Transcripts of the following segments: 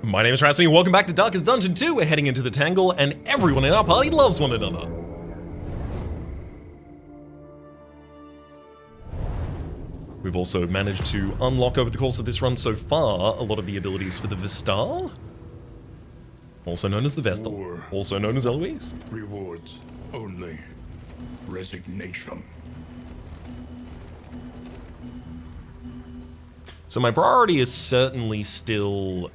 My name is Rhapsody and welcome back to Darkest Dungeon 2. We're heading into the Tangle and everyone in our party loves one another. We've also managed to unlock over the course of this run so far a lot of the abilities for the Vestal, also known as the Vestal, War. also known as Eloise. Rewards only resignation. So my priority is certainly still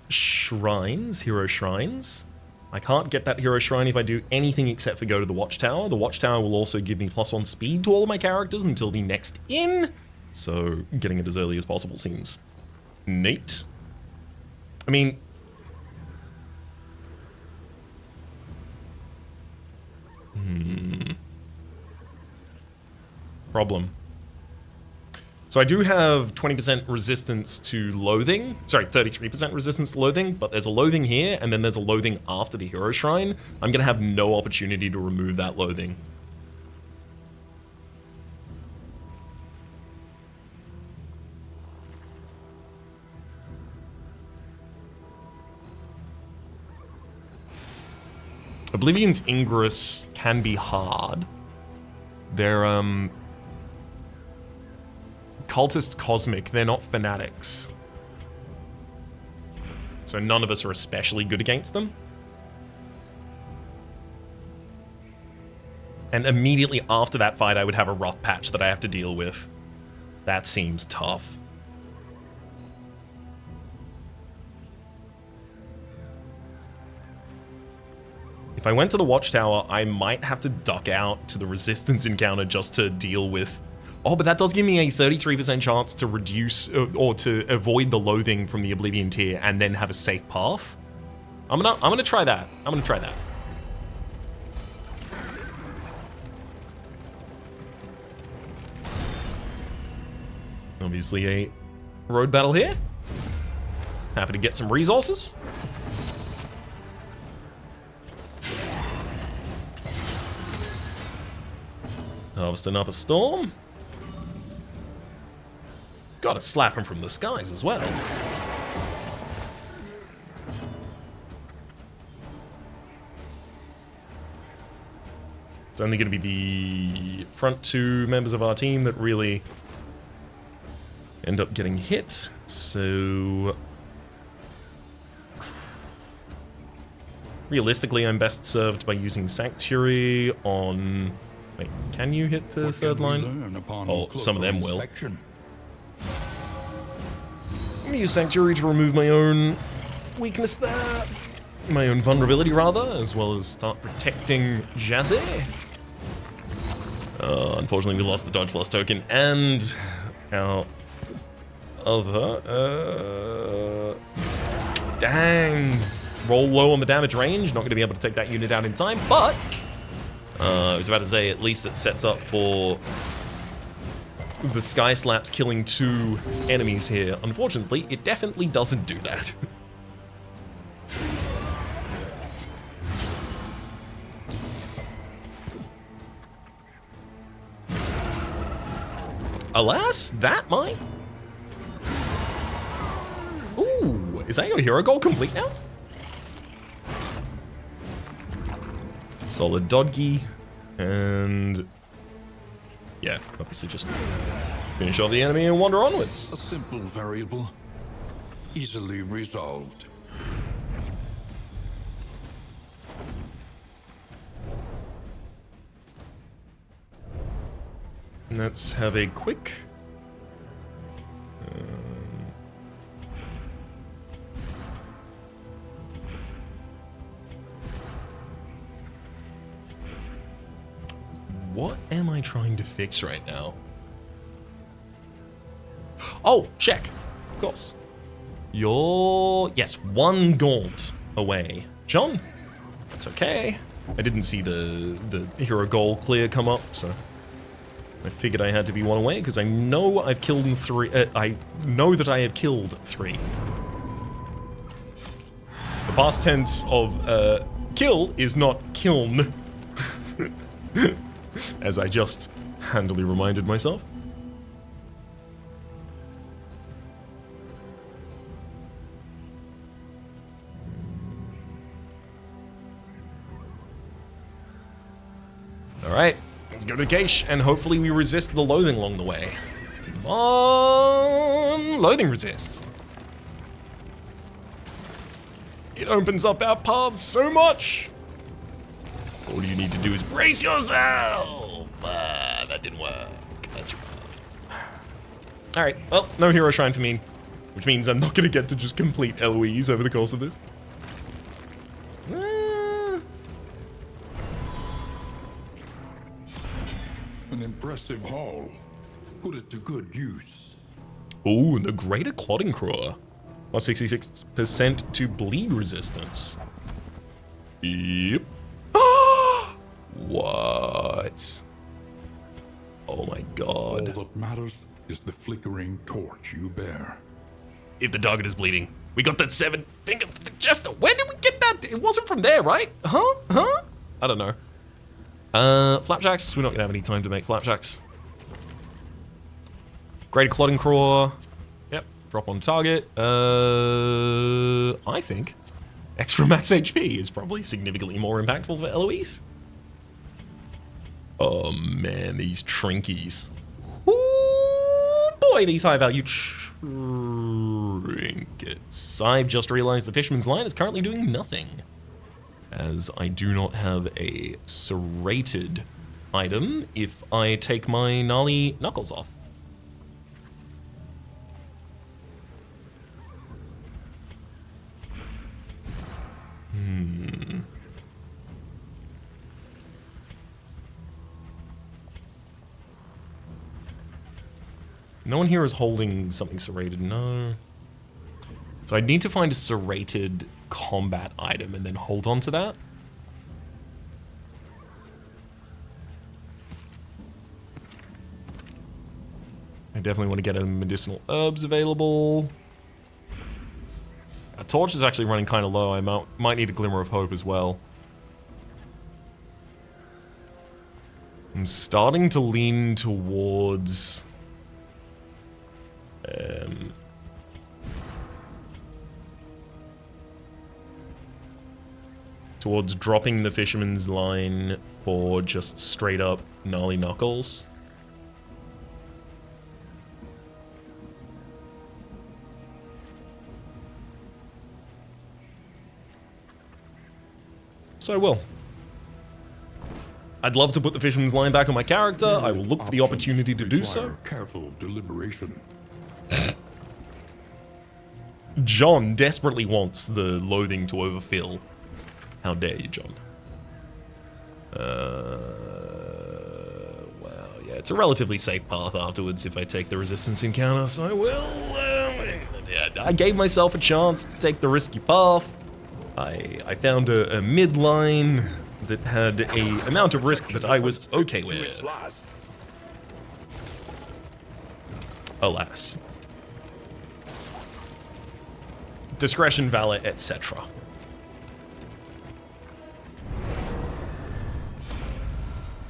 shrines, hero shrines. I can't get that hero shrine if I do anything except for go to the Watchtower. The Watchtower will also give me +1 speed to all of my characters until the next inn. So getting it as early as possible seems neat. I mean, problem. So I do have 20% resistance to loathing, sorry, 33% resistance to loathing, but there's a loathing here, and then there's a loathing after the hero shrine. I'm gonna have no opportunity to remove that loathing. Oblivion's Ingress can be hard. They're, Cultist Cosmic, they're not fanatics. So none of us are especially good against them. And immediately after that fight, I would have a rough patch that I have to deal with. That seems tough. If I went to the Watchtower, I might have to duck out to the Resistance encounter just to deal with... Oh, but that does give me a 33% chance to reduce or to avoid the loathing from the Oblivion tier and then have a safe path. I'm gonna try that. I'm gonna try that. Obviously a road battle here. Happy to get some resources. Harvesting up a storm. Gotta slap him from the skies as well. It's only gonna be the front two members of our team that really end up getting hit, so... Realistically, I'm best served by using Sanctuary on... Wait, can you hit the third line? Oh, some of them will. I'm gonna use Sanctuary to remove my own weakness there. My own vulnerability, rather, as well as start protecting Jazzy. Unfortunately, we lost the Dodge Plus token and our other... Dang! Roll low on the damage range. Not going to be able to take that unit out in time, but... I was about to say, at least it sets up for the Sky Slaps killing 2 enemies here. Unfortunately, it definitely doesn't do that. Alas, that might... Ooh, is that your hero goal complete now? Solid Dodgy, and yeah, obviously just finish off the enemy and wander onwards. A simple variable, easily resolved. Let's have a quick... What am I trying to fix right now? Oh, check. Of course. You're... Yes, 1 gaunt away. John? That's okay. I didn't see the hero goal clear come up, so... I figured I had to be 1 away, because I know I've killed 3... I know that I have killed 3. The past tense of kill is not kiln. As I just handily reminded myself. Alright, let's go to the cache, and hopefully we resist the loathing along the way. Come on! Loathing resist. It opens up our paths so much! All you need to do is brace yourself! That didn't work. That's right. Alright, well, no hero shrine for me. Which means I'm not going to get to just complete Eloise over the course of this. An impressive haul. Put it to good use. Ooh, and the Greater Clotting Craw. Plus 66% to bleed resistance. Yep. What? Oh my god. All that matters is the flickering torch you bear. If the target is bleeding, we got that 7 finger for the jester. Where did we get that? It wasn't from there, right? Huh? I don't know. Flapjacks. We're not gonna have any time to make flapjacks. Greater Clotting Craw. Yep. Drop on target. I think extra max HP is probably significantly more impactful for Eloise. Oh man, these trinkies. Ooh boy, these high value trinkets. I've just realized the Fisherman's Line is currently doing nothing, as I do not have a serrated item if I take my gnarly knuckles off. No one here is holding something serrated, no. So I'd need to find a serrated combat item and then hold on to that. I definitely want to get a medicinal herbs available. Our torch is actually running kind of low. I might need a glimmer of hope as well. I'm starting to lean towards... towards dropping the Fisherman's Line for just straight up gnarly knuckles. So I will. I'd love to put the Fisherman's Line back on my character. I will look for the opportunity to do so. Careful deliberation. John desperately wants the loathing to overfill. How dare you, John? Well, yeah, it's a relatively safe path afterwards if I take the resistance encounter, so I will. I gave myself a chance to take the risky path. I found a midline that had a amount of risk that I was okay with. Alas. Discretion, valor, etc.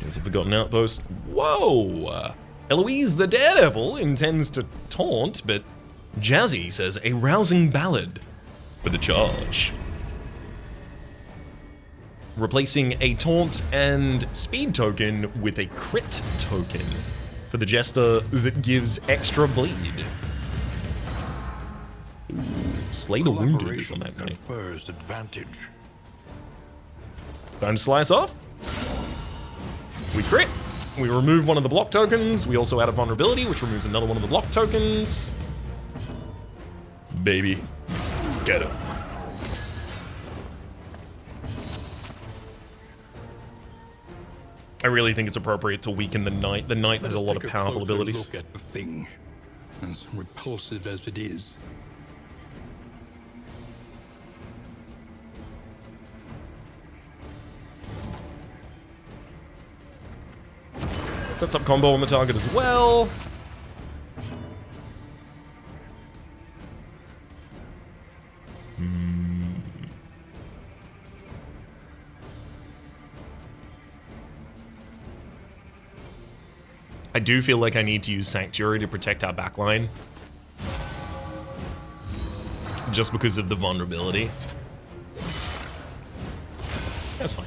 There's a forgotten outpost. Whoa! Eloise the Daredevil intends to taunt, but Jazzy says a rousing ballad for the charge. Replacing a taunt and speed token with a crit token for the jester that gives extra bleed. Ooh, slay the wounded is on that night. Confers advantage. Time to slice off. We crit. We remove one of the block tokens. We also add a vulnerability, which removes another one of the block tokens. Baby, get him. I really think it's appropriate to weaken the knight. The knight has a lot of powerful abilities. Look at the thing, as repulsive as it is. Sets up combo on the target as well. I do feel like I need to use Sanctuary to protect our backline. Just because of the vulnerability. That's fine.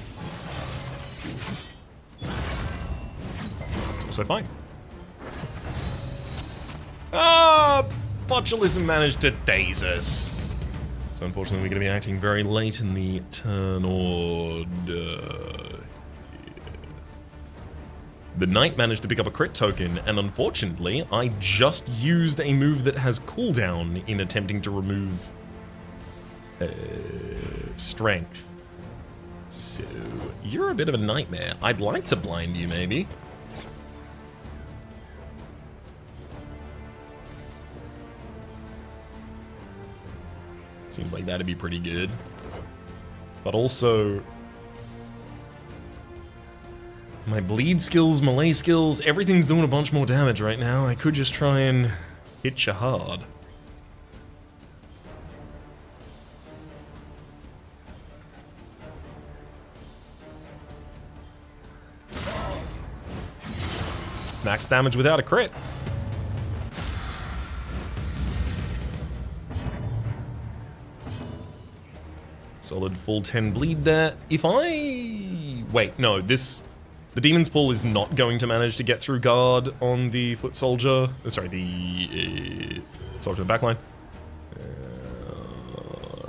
also fine. Ah, botulism managed to daze us. So unfortunately, we're going to be acting very late in the turn order. The knight managed to pick up a crit token, and unfortunately, I just used a move that has cooldown in attempting to remove strength. So, you're a bit of a nightmare. I'd like to blind you, maybe. Seems like that'd be pretty good. But also, my bleed skills, melee skills, everything's doing a bunch more damage right now. I could just try and hit you hard. Max damage without a crit. Solid full 10 bleed there. If I... Wait, no, this... The Demon's Pull is not going to manage to get through guard on the foot soldier. Sorry, the soldier in the backline.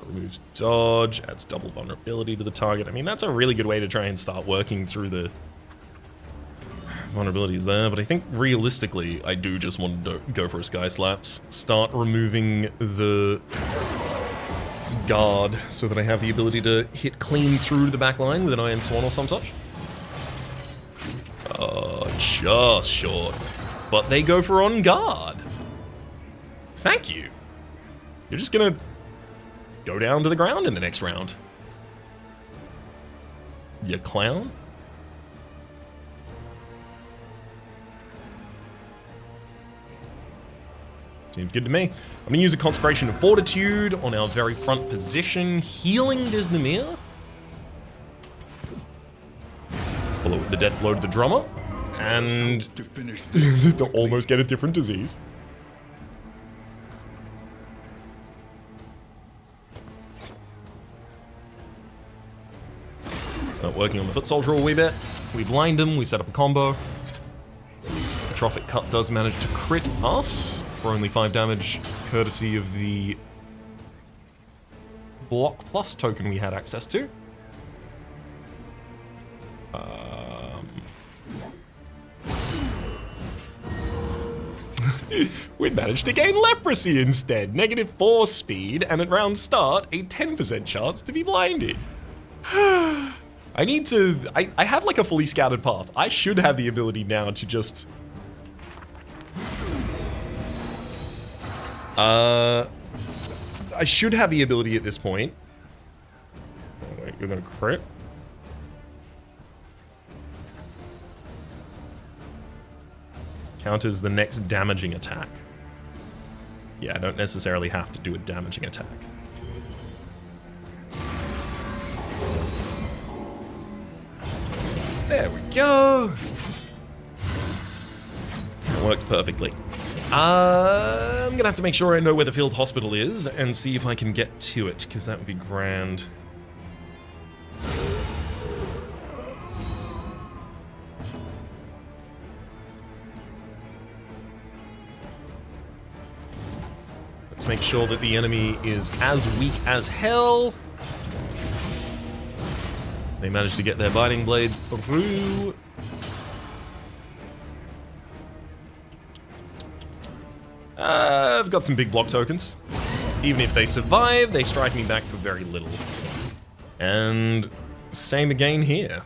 Removes dodge, adds double vulnerability to the target. I mean, that's a really good way to try and start working through the vulnerabilities there, but I think realistically, I do just want to go for a Sky Slaps. Start removing the guard so that I have the ability to hit clean through the back line with an Iron Swan or some such. Just short. But they go for on guard. Thank you. You're just gonna go down to the ground in the next round. You clown. Seems good to me. I'm gonna use a Consecration of Fortitude on our very front position. Healing Desnamir. Follow with the death blow to the drummer. And to almost get a different disease. Start working on the foot soldier a wee bit. We blind him, we set up a combo. Trophic Cut does manage to crit us for only 5 damage, courtesy of the Block Plus token we had access to. We managed to gain Leprosy instead. -4 speed, and at round start, a 10% chance to be blinded. I need to... I have like a fully scouted path. I should have the ability now to just... I should have the ability at this point. Oh, wait, you're gonna crit? Counters the next damaging attack. Yeah, I don't necessarily have to do a damaging attack. There we go. It worked perfectly. I'm gonna have to make sure I know where the field hospital is and see if I can get to it, because that would be grand. Let's make sure that the enemy is as weak as hell. They managed to get their Biting Blade through. I've got some big block tokens. Even if they survive, they strike me back for very little. And same again here.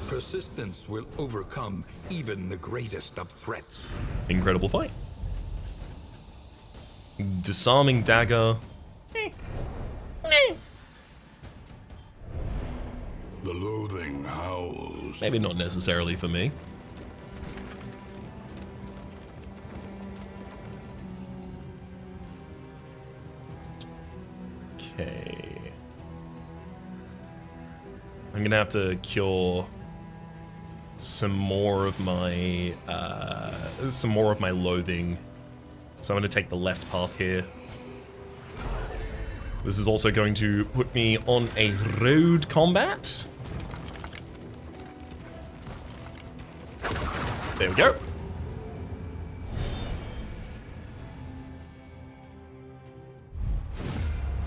Persistence will overcome even the greatest of threats. Incredible fight. Disarming Dagger. The loathing howls. Maybe not necessarily for me. Okay. I'm gonna have to cure some more of my loathing. So I'm gonna take the left path here. This is also going to put me on a road combat. There we go.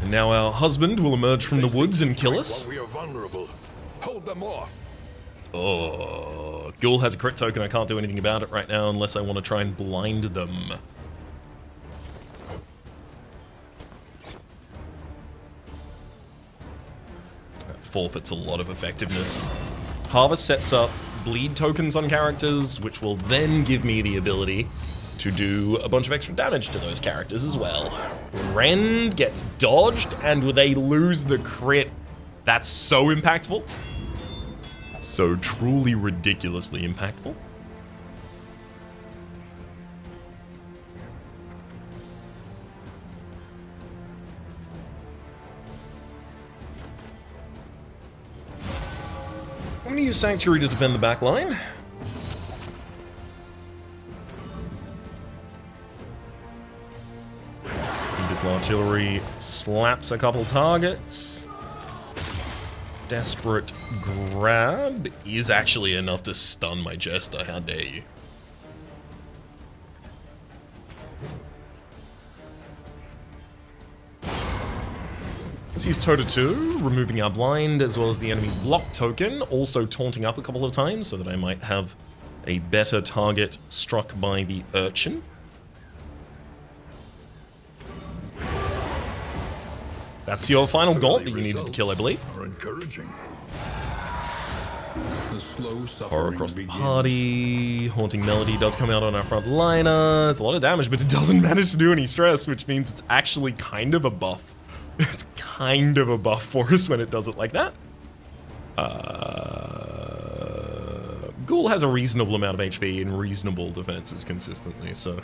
And now our husband will emerge from the woods and kill us. We are vulnerable. Hold them off. Oh, Ghoul has a crit token. I can't do anything about it right now unless I want to try and blind them. That forfeits a lot of effectiveness. Harvest sets up bleed tokens on characters, which will then give me the ability to do a bunch of extra damage to those characters as well. Rend gets dodged and they lose the crit. That's so impactful. So truly ridiculously impactful. I'm going to use Sanctuary to defend the back line. Abyssal Artillery slaps a couple targets. Desperate Grab is actually enough to stun my Jester, how dare you. Let's use Toe to Two, removing our blind as well as the enemy's block token, also taunting up a couple of times so that I might have a better target struck by the urchin. That's your final gaunt that you needed to kill, I believe. Are encouraging. Horror across the party. Haunting Melody does come out on our front liner. It's a lot of damage, but it doesn't manage to do any stress, which means it's actually kind of a buff. It's kind of a buff for us when it does it like that. Ghoul has a reasonable amount of HP and reasonable defenses consistently, so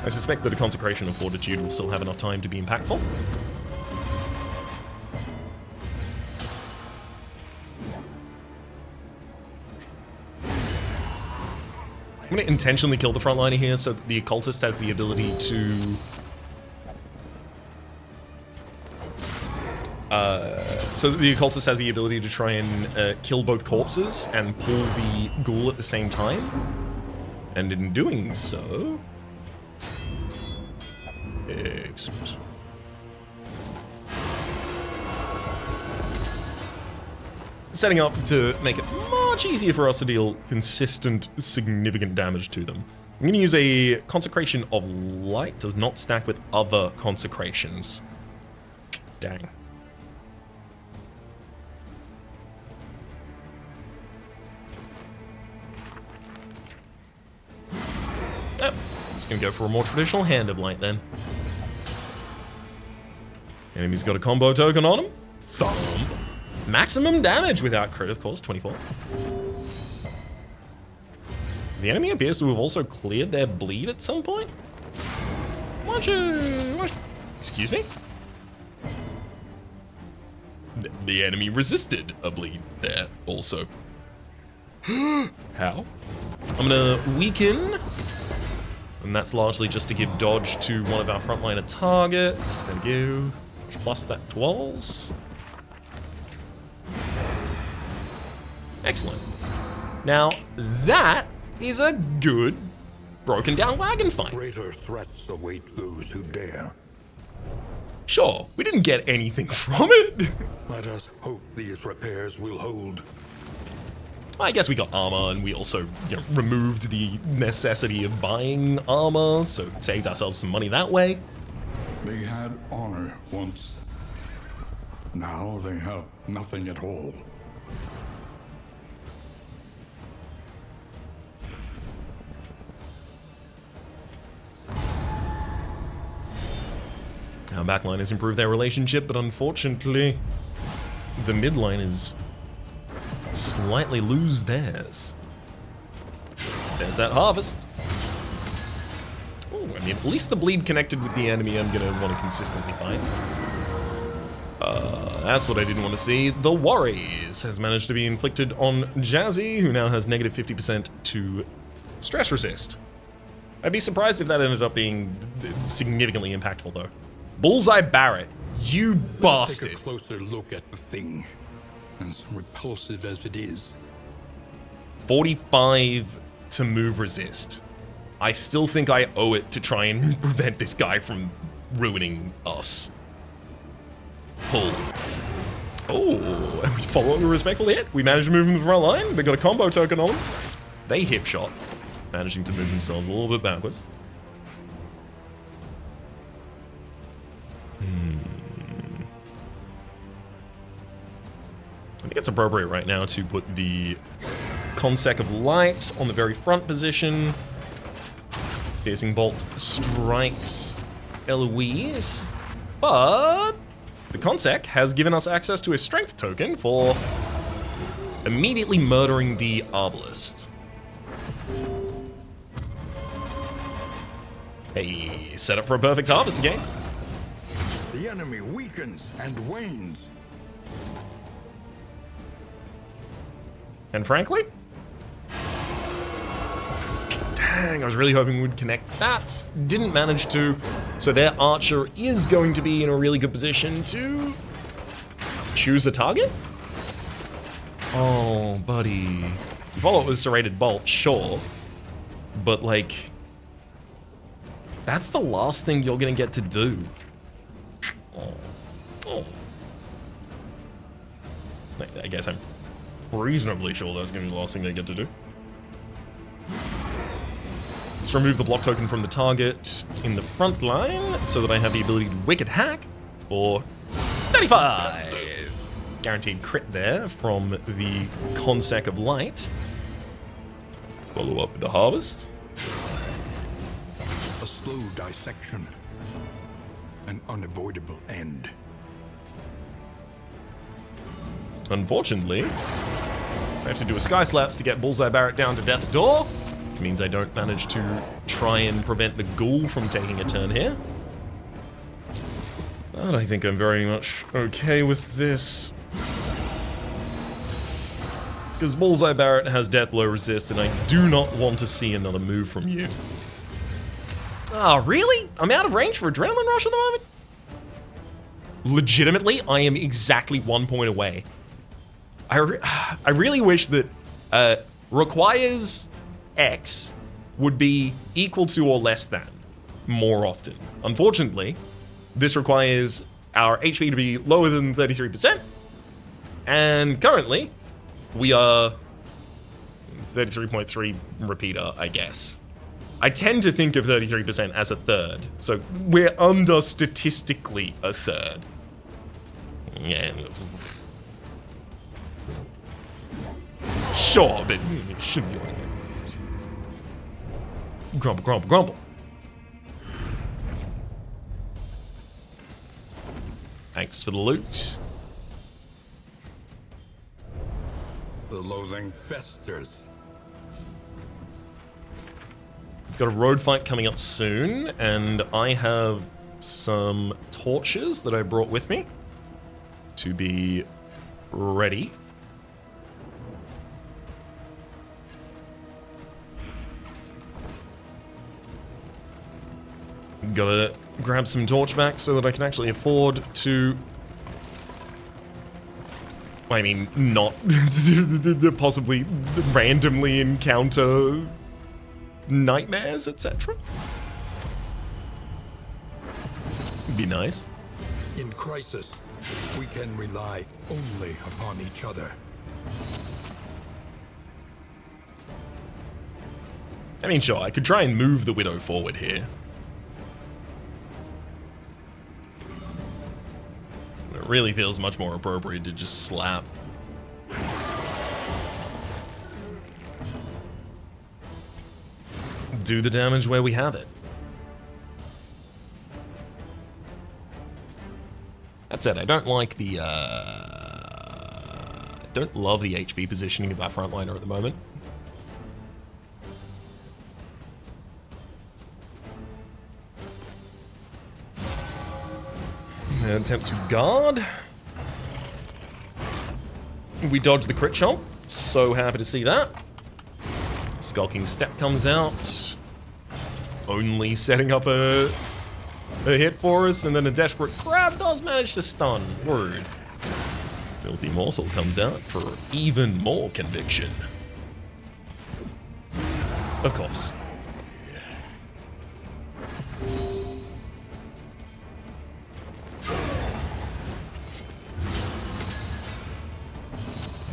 I suspect that a Consecration of Fortitude will still have enough time to be impactful. I'm going to intentionally kill the frontliner here so that the Occultist has the ability to... try and kill both corpses and pull the Ghoul at the same time. And in doing so... Excellent. Setting up to make it much easier for us to deal consistent, significant damage to them. I'm going to use a Consecration of Light. Does not stack with other consecrations. Dang. Oh, just going to go for a more traditional Hand of Light then. Enemy's got a combo token on him. Thump. Maximum damage without crit, of course, 24. The enemy appears to have also cleared their bleed at some point. Excuse me? The enemy resisted a bleed there also. How? I'm gonna weaken. And that's largely just to give dodge to one of our frontliner targets. There we go. Plus that to walls. Excellent. Now, that is a good broken down wagon fight. Greater threats await those who dare. Sure, we didn't get anything from it. Let us hope these repairs will hold. I guess we got armor, and we also, removed the necessity of buying armor, so saved ourselves some money that way. They had honor once. Now they have nothing at all. Our backline has improved their relationship, but unfortunately, the midline is slightly lose theirs. There's that harvest. Ooh, I mean, at least the bleed connected with the enemy I'm gonna want to consistently fight. That's what I didn't want to see. The Worries has managed to be inflicted on Jazzy, who now has negative 50% to stress resist. I'd be surprised if that ended up being significantly impactful, though. Bullseye Barret, you bastard. Let's take a closer look at the thing, as repulsive as it is. 45 to move resist. I still think I owe it to try and prevent this guy from ruining us. Pull. Oh, and we follow a respectful hit. We managed to move from the front line. They got a combo token on them. They hip shot, managing to move themselves a little bit backward. I think it's appropriate right now to put the Consec of Light on the very front position. Piercing Bolt strikes Eloise, but the Consec has given us access to a strength token for immediately murdering the Arbalist. Hey, set up for a perfect harvest again. The enemy weakens and wanes. And frankly, dang, I was really hoping we'd connect that. Didn't manage to. So their archer is going to be in a really good position to choose a target. Oh, buddy. You follow it with serrated bolt, sure. But like, that's the last thing you're gonna get to do. Oh. I guess I'm reasonably sure that's gonna be the last thing they get to do. Let's remove the block token from the target in the front line so that I have the ability to Wicked Hack for 35! Guaranteed crit there from the Consec of Light. Follow up with the Harvest. A slow dissection. An unavoidable end. Unfortunately, I have to do a Sky Slaps to get Bullseye Barret down to death's door. Which means I don't manage to try and prevent the Ghoul from taking a turn here. But I think I'm very much okay with this. Because Bullseye Barret has death blow resist, and I do not want to see another move from you. Ah, really? I'm out of range for Adrenaline Rush at the moment? Legitimately, I am exactly 1 point away. I really wish that requires X would be equal to or less than more often. Unfortunately, this requires our HP to be lower than 33%, and currently we are 33.3 repeater, I guess. I tend to think of 33% as a third, so we're under statistically a third. Yeah. Sure, but it shouldn't be like that. Grumble, grumble, grumble. Thanks for the loot. The loathing festers. Got a road fight coming up soon, and I have some torches that I brought with me to be ready. Gotta grab some torch back so that I can actually afford to... I mean, not possibly randomly encounter nightmares, etc. Be nice. In crisis, we can rely only upon each other. I mean, sure, I could try and move the Widow forward here. It really feels much more appropriate to just slap. Do the damage where we have it. That said, I don't like the, I don't love the HP positioning of our frontliner at the moment. Attempt to guard. We dodge the crit chomp. So happy to see that. Skulking Step comes out. Only setting up a hit for us, and then a desperate grab does manage to stun. Word. Filthy Morsel comes out for even more conviction. Of course.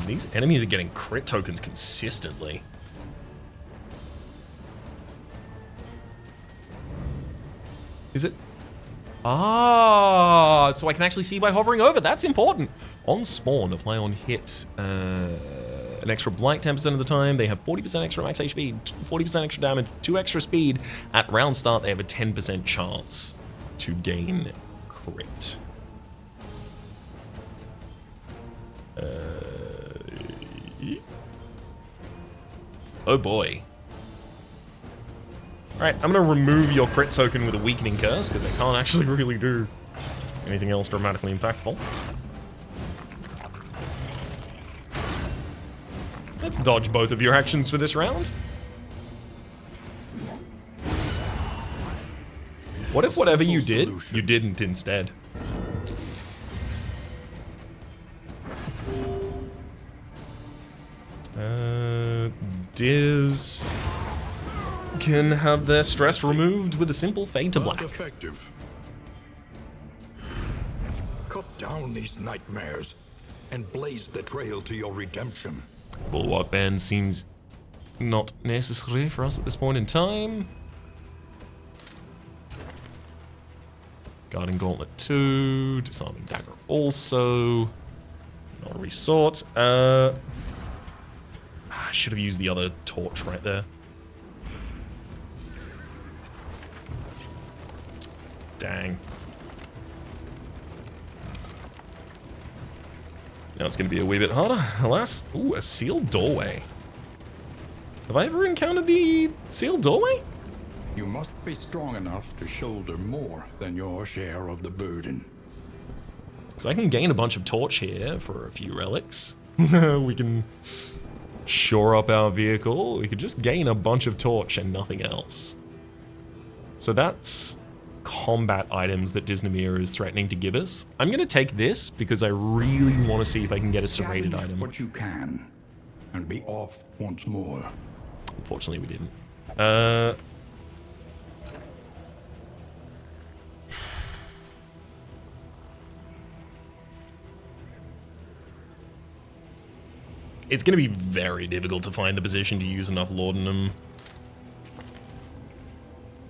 These enemies are getting crit tokens consistently. Is it? Ah, so I can actually see by hovering over. That's important. On spawn, apply on hit an extra blight 10% of the time. They have 40% extra max HP, 40% extra damage, 2 extra speed. At round start, they have a 10% chance to gain crit. Oh boy. Alright, I'm gonna remove your crit token with a weakening curse, because it can't actually really do anything else dramatically impactful. Let's dodge both of your actions for this round. What if whatever you did, you didn't instead? Diz can have their stress removed with a simple fade to black. Not effective. Cut down these nightmares and blaze the trail to your redemption. Bulwark Band seems not necessary for us at this point in time. Guarding Gauntlet 2, Disarming Dagger also. Not a resort. I should have used the other torch right there. Dang. Now it's going to be a wee bit harder, alas. Ooh, a sealed doorway. Have I ever encountered the sealed doorway? You must be strong enough to shoulder more than your share of the burden. So I can gain a bunch of torch here for a few relics. We can shore up our vehicle. We could just gain a bunch of torch and nothing else. So that's combat items that Disneymer is threatening to give us. I'm going to take this because I really want to see if I can get a serrated item. What you can, and be off once more. Unfortunately, we didn't. It's going to be very difficult to find the position to use enough laudanum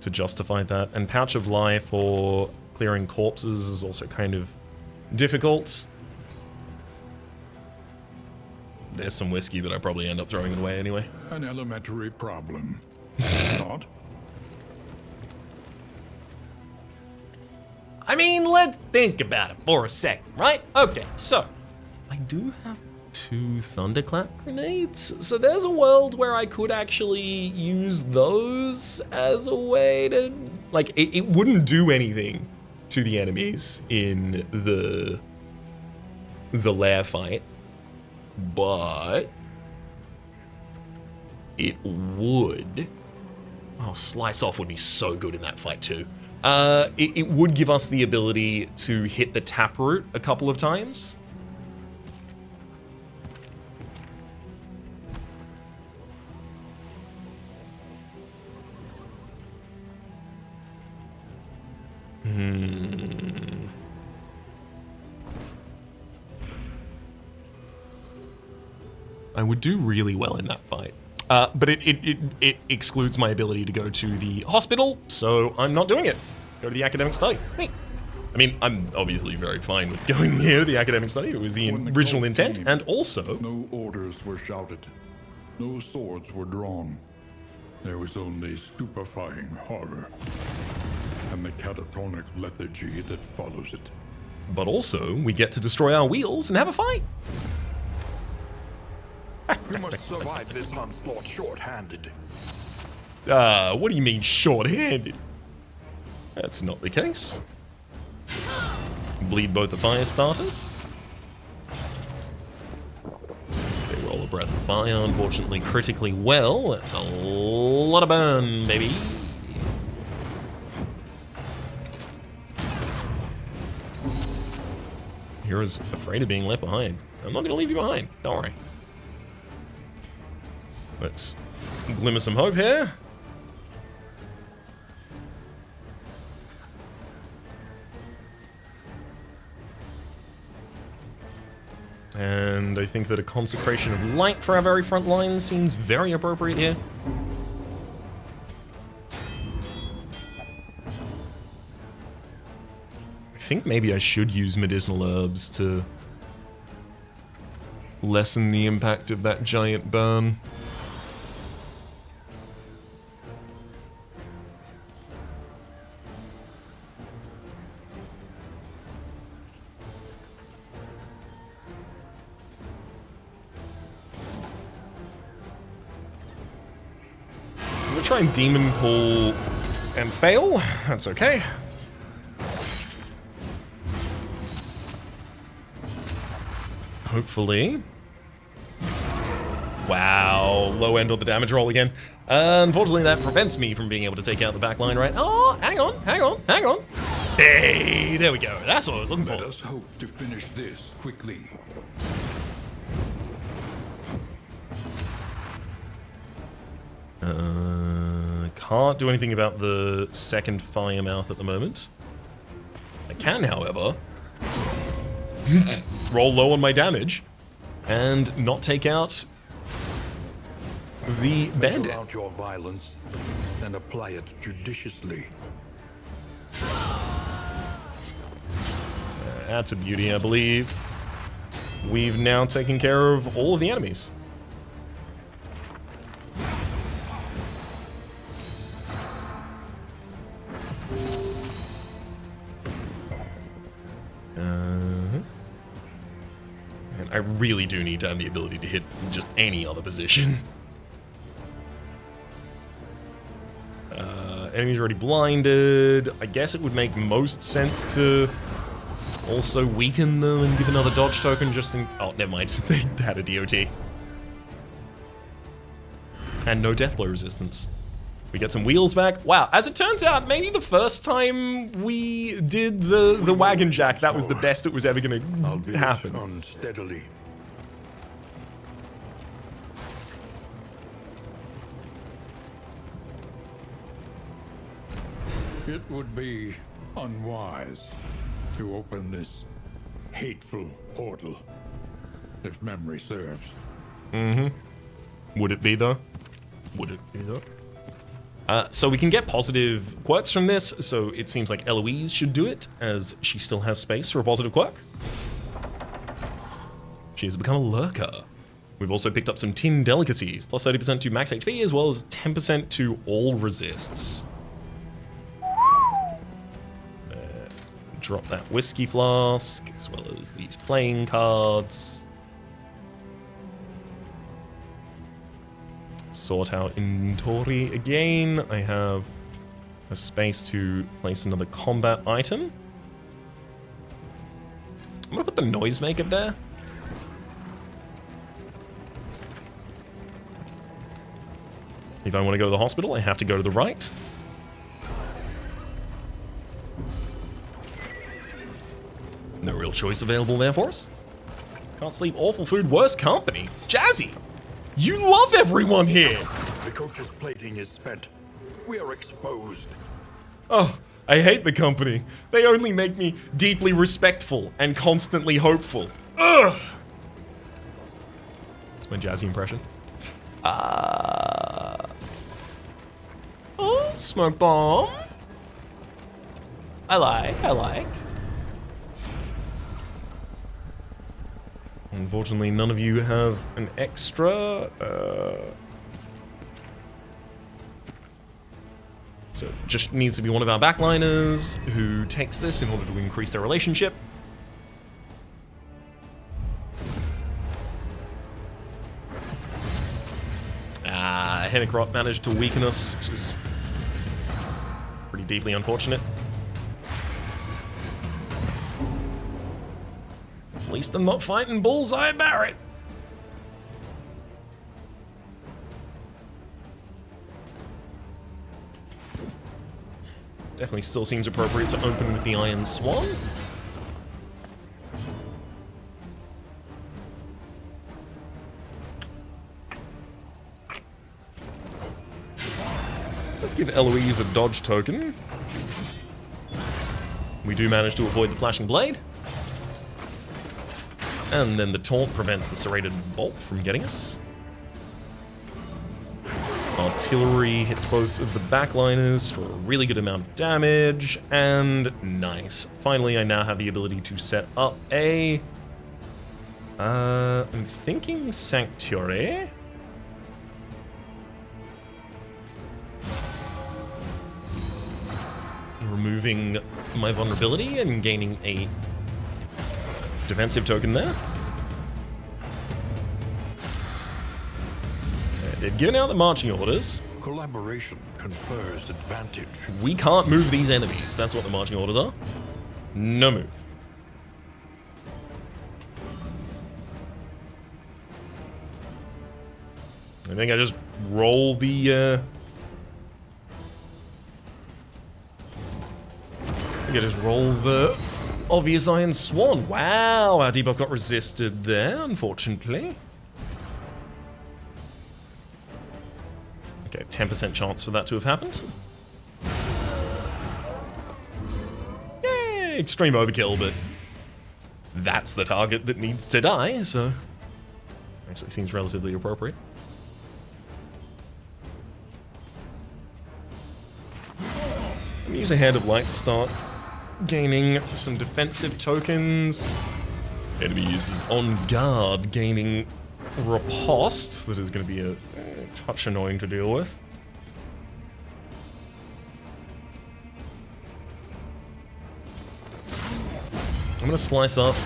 to justify that. And Pouch of Life for clearing corpses is also kind of difficult. There's some whiskey, but I probably end up throwing it away anyway. An elementary problem. Not? I mean, let's think about it for a second, right? Okay, so I do have 2 Thunderclap grenades, so there's a world where I could actually use those as a way to, like, it wouldn't do anything to the enemies in the lair fight, but it would. Oh, Slice Off would be so good in that fight too. It would give us the ability to hit the taproot a couple of times. I would do really well in that fight. But it excludes my ability to go to the hospital, so I'm not doing it. Go to the academic study. Hey. I mean, I'm obviously very fine with going near the academic study. It was the original intent, and also... No orders were shouted. No swords were drawn. There was only stupefying horror. And the catatonic lethargy that follows it. But also, we get to destroy our wheels and have a fight. You must survive this onslaught short-handed. What do you mean short-handed? That's not the case. Bleed both the fire starters. They roll a breath of fire, unfortunately critically well. That's a lot of burn, baby. Hero's afraid of being left behind. I'm not going to leave you behind. Don't worry. Let's glimmer some hope here. And I think that a consecration of light for our very front line seems very appropriate here. I think maybe I should use medicinal herbs to lessen the impact of that giant burn. I'm gonna try and demon pull and fail. That's okay. Hopefully. Wow, low end on the damage roll again. Unfortunately, that prevents me from being able to take out the back line, right? Oh, hang on. Hey, there we go. That's what I was looking for. Let us hope to finish this quickly. Can't do anything about the second fire mouth at the moment. I can, however, roll low on my damage and not take out the bandit. Measure out your violence and apply it judiciously. That's a beauty, I believe. We've now taken care of all of the enemies. And I really do need to have the ability to hit just any other position. Enemies already blinded. I guess it would make most sense to also weaken them and give another dodge token just in... Oh, never mind. They had a DOT. And no death blow resistance. We get some wheels back. Wow, as it turns out, maybe the first time we did the wagon jack, that was the best it was ever going to happen. Unsteadily. It would be unwise to open this hateful portal, if memory serves. Would it be, though? So we can get positive quirks from this, so it seems like Eloise should do it, as she still has space for a positive quirk. She has become a lurker. We've also picked up some tin delicacies, plus 30% to max HP, as well as 10% to all resists. Drop that whiskey flask, as well as these playing cards. Sort out inventory again. I have a space to place another combat item. I'm gonna put the noisemaker there. If I want to go to the hospital, I have to go to the right. No real choice available there for us. Can't sleep, awful food, worse company. Jazzy, you love everyone here. The coach's plating is spent. We are exposed. Oh, I hate the company. They only make me deeply respectful and constantly hopeful. Ugh! That's my Jazzy impression. Oh, smoke bomb. I like. Unfortunately, none of you have an extra. So it just needs to be one of our backliners who takes this in order to increase their relationship. Hennicrot managed to weaken us, which is pretty deeply unfortunate. At least I'm not fighting Bullseye Barrett. Definitely still seems appropriate to open with the Iron Swan. let's give Eloise a dodge token. We do manage to avoid the flashing blade. And then the taunt prevents the serrated bolt from getting us. Artillery hits both of the backliners for a really good amount of damage, and nice. Finally, I now have the ability to set up a... I'm thinking Sanctuary. Removing my vulnerability and gaining a defensive token there. They've given out the marching orders. Collaboration confers advantage. We can't move these enemies. That's what the marching orders are. No move. I think I just roll the... I just roll the obvious Iron Swan. Wow, our debuff got resisted there, unfortunately. Okay, 10% chance for that to have happened. Yay, extreme overkill, but that's the target that needs to die, so actually seems relatively appropriate. I'm use a Hand of Light to start gaining some defensive tokens. Enemy uses On Guard, gaining Riposte. That is going to be a touch annoying to deal with. I'm going to slice off,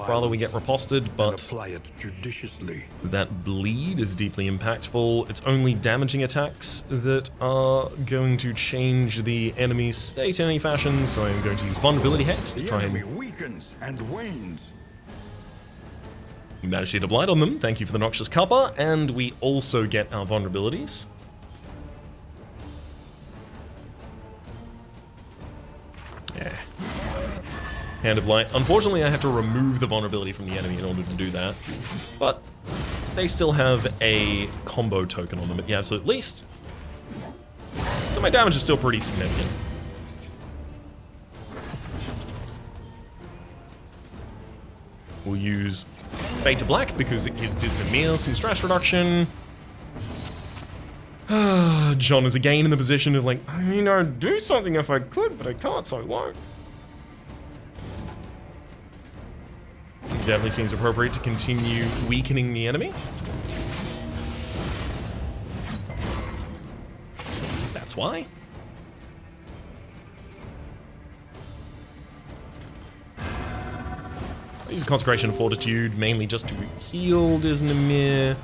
rather we get riposted, but apply it judiciously. That bleed is deeply impactful. It's only damaging attacks that are going to change the enemy's state in any fashion, so I'm going to use Vulnerability Hex to try and... weakens and wanes. We managed to get a blight on them, thank you for the Noxious Cuppa, and we also get our vulnerabilities. Yeah. Hand of Light. Unfortunately, I have to remove the vulnerability from the enemy in order to do that. But they still have a combo token on them at the absolute least. So my damage is still pretty significant. We'll use Fade to Black because it gives Disney some stress reduction. John is again in the position of like, I mean, I'd do something if I could, but I can't, so I won't. It definitely seems appropriate to continue weakening the enemy. That's why. I use Consecration and Fortitude mainly just to heal Disney.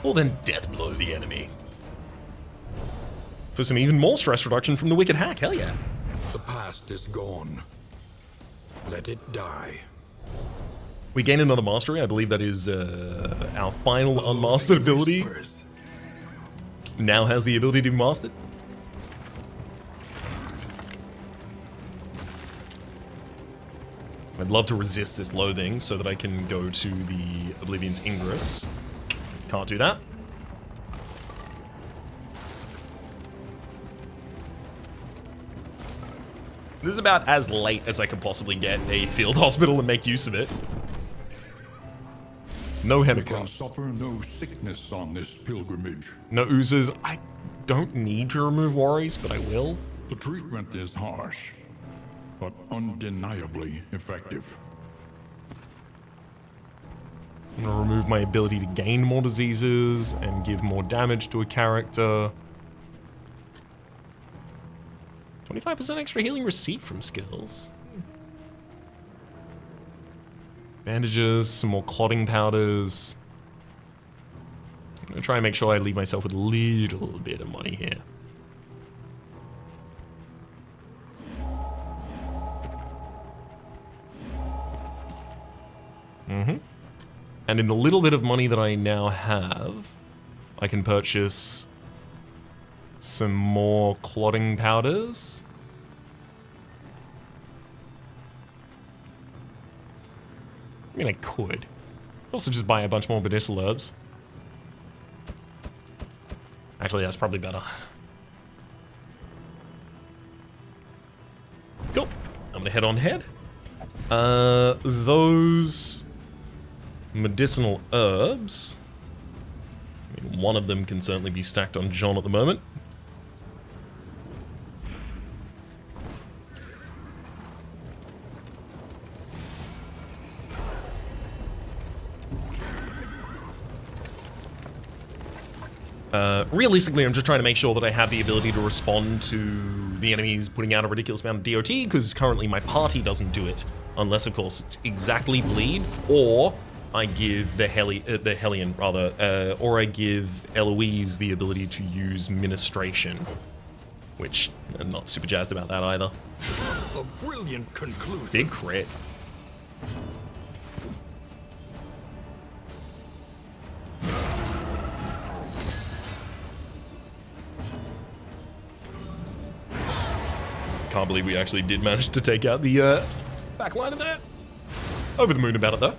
Or then Death Blow the enemy. For some even more stress reduction from the Wicked Hack, hell yeah. The past is gone. Let it die. We gain another mastery. I believe that is our final unmastered ability. Now has the ability to be mastered. I'd love to resist this loathing so that I can go to the Oblivion's Ingress. Can't do that. This is about as late as I can possibly get a field hospital and make use of it. No We Hemicron. can suffer no sickness on this pilgrimage. No oozes. I don't need to remove worries, but I will. The treatment is harsh, but undeniably effective. I'm gonna remove my ability to gain more diseases and give more damage to a character. 25% extra healing received from skills. Bandages, some more clotting powders. I'm gonna try and make sure I leave myself with a little bit of money here. And in the little bit of money that I now have, I can purchase some more clotting powders. I mean, I could. Also just buy a bunch more medicinal herbs. I Actually, that's probably better. Cool. I'm gonna head on ahead. Those medicinal herbs. I mean, one of them can certainly be stacked on John at the moment. Realistically, I'm just trying to make sure that I have the ability to respond to the enemies putting out a ridiculous amount of DOT, because currently my party doesn't do it, unless, of course, it's exactly bleed, or I give the Hellion, rather, or I give Eloise the ability to use Ministration, which I'm not super jazzed about that either. A brilliant conclusion. Big crit. Can't believe we actually did manage to take out the back line of that. Over the moon about it, though.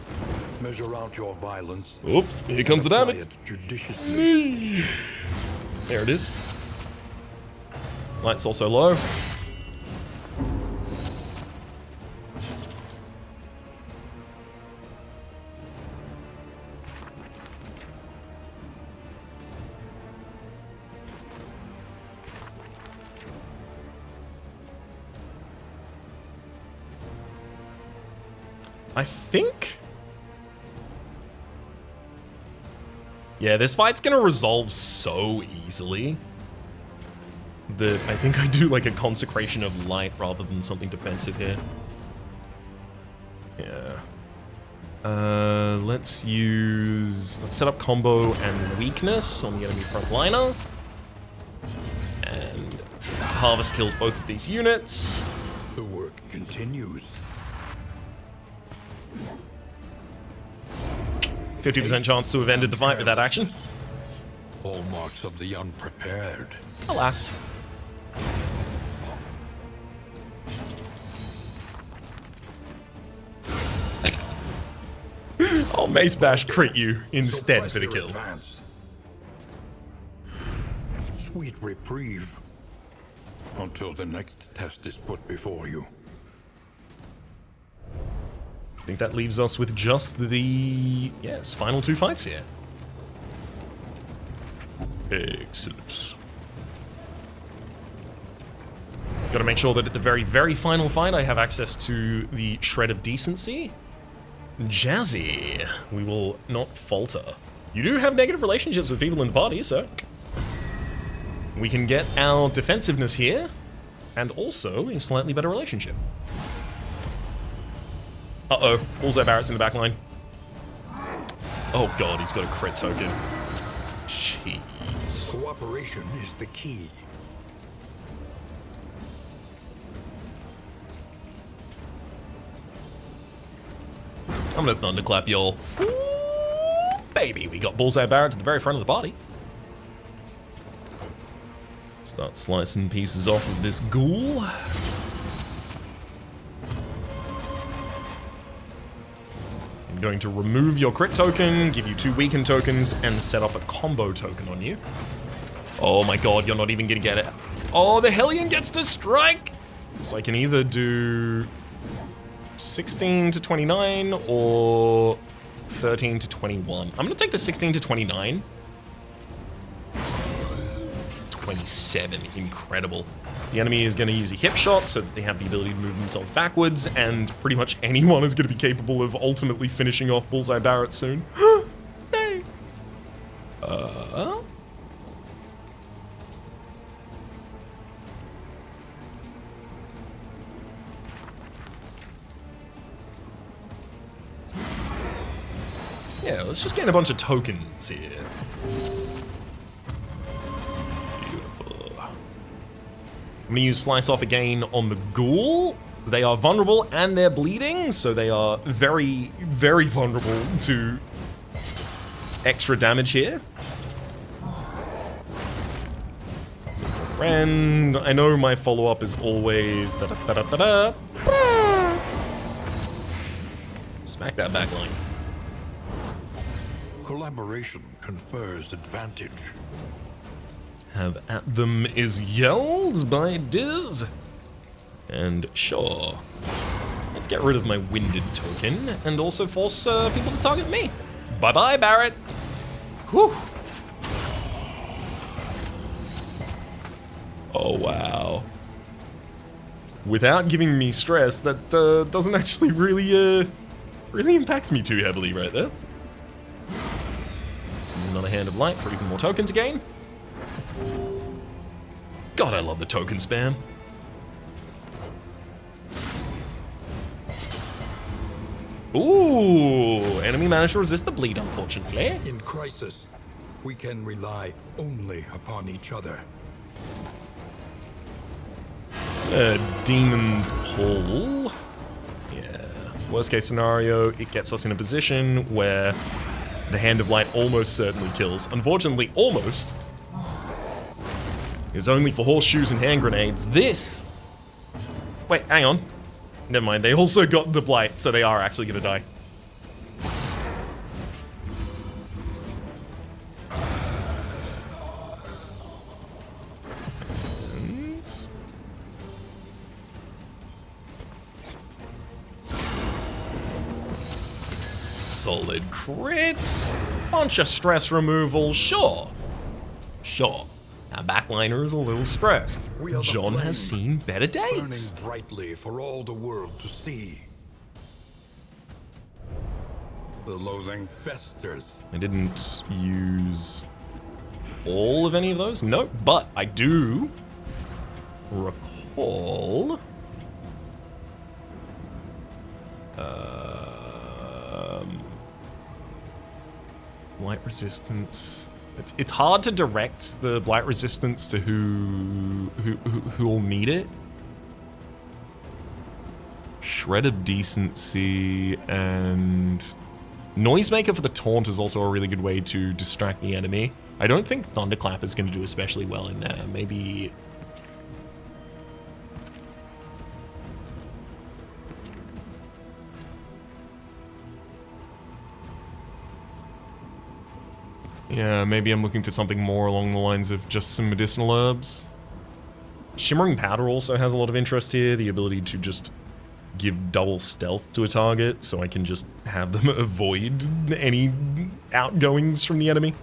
Measure out your violence. Oh, here comes the damage. Judiciously. There it is. Light's also low. I think... Yeah, this fight's gonna resolve so easily that I think I do like a consecration of light rather than something defensive here. Yeah. Let's set up combo and weakness on the enemy frontliner. And harvest kills both of these units. The work continues. 50% chance to have ended the fight with that action. All marks of the unprepared. Alas. Oh, Mace Bash crit you instead for the kill. Advance. Sweet reprieve. Until the next test is put before you. I think that leaves us with just the, yes, final two fights here. Excellent. Gotta make sure that at the very, very final fight I have access to the Shred of Decency. Jazzy. We will not falter. You do have negative relationships with people in the party, so we can get our defensiveness here and also a slightly better relationship. Uh-oh, Bullseye Barrett's in the back line. Oh god, he's got a crit token. Jeez. Cooperation is the key. I'm gonna thunderclap y'all. Baby, we got Bullseye Barrett to the very front of the party. Start slicing pieces off of this ghoul. I'm going to remove your crit token, give you 2 weaken tokens, and set up a combo token on you. Oh my god, you're not even gonna get it. Oh, the Hellion gets to strike! So I can either do 16 to 29 or 13 to 21. I'm gonna take the 16 to 29. 27, incredible. The enemy is going to use a hip shot so that they have the ability to move themselves backwards, and pretty much anyone is going to be capable of ultimately finishing off Bullseye Barrett soon. Hey. Yeah, let's just gain a bunch of tokens here. I'm going to use Slice Off again on the Ghoul. They are vulnerable and they're bleeding, so they are very, very vulnerable to extra damage here. And I know my follow-up is always da-da-da-da-da. Smack that back line. Collaboration confers advantage. have at them is yelled by Diz. And sure, let's get rid of my winded token and also force people to target me. Bye-bye, Barret. Whew. Oh, wow. Without giving me stress, that doesn't actually really impact me too heavily right there. So another Hand of Light for even more tokens again. God, I love the token spam. Ooh, enemy managed to resist the bleed, unfortunately. In crisis, we can rely only upon each other. Demon's Pull. Yeah. Worst case scenario, it gets us in a position where the Hand of Light almost certainly kills. Unfortunately, almost is only for horseshoes and hand grenades. This... Wait, hang on. Never mind, they also got the blight, so they are actually gonna die. And... solid crits. Bunch of stress removal, sure. Sure. Our backliner is a little stressed. John has seen better days. Burning brightly for all the world to see. The loathing festers. I didn't use all of any of those. Nope, but I do recall light resistance. It's hard to direct the blight resistance to who'll need it. Shred of Decency and Noisemaker for the taunt is also a really good way to distract the enemy. I don't think Thunderclap is going to do especially well in there. Maybe... yeah, maybe I'm looking for something more along the lines of just some medicinal herbs. Shimmering Powder also has a lot of interest here. The ability to just give double stealth to a target, so I can just have them avoid any outgoings from the enemy.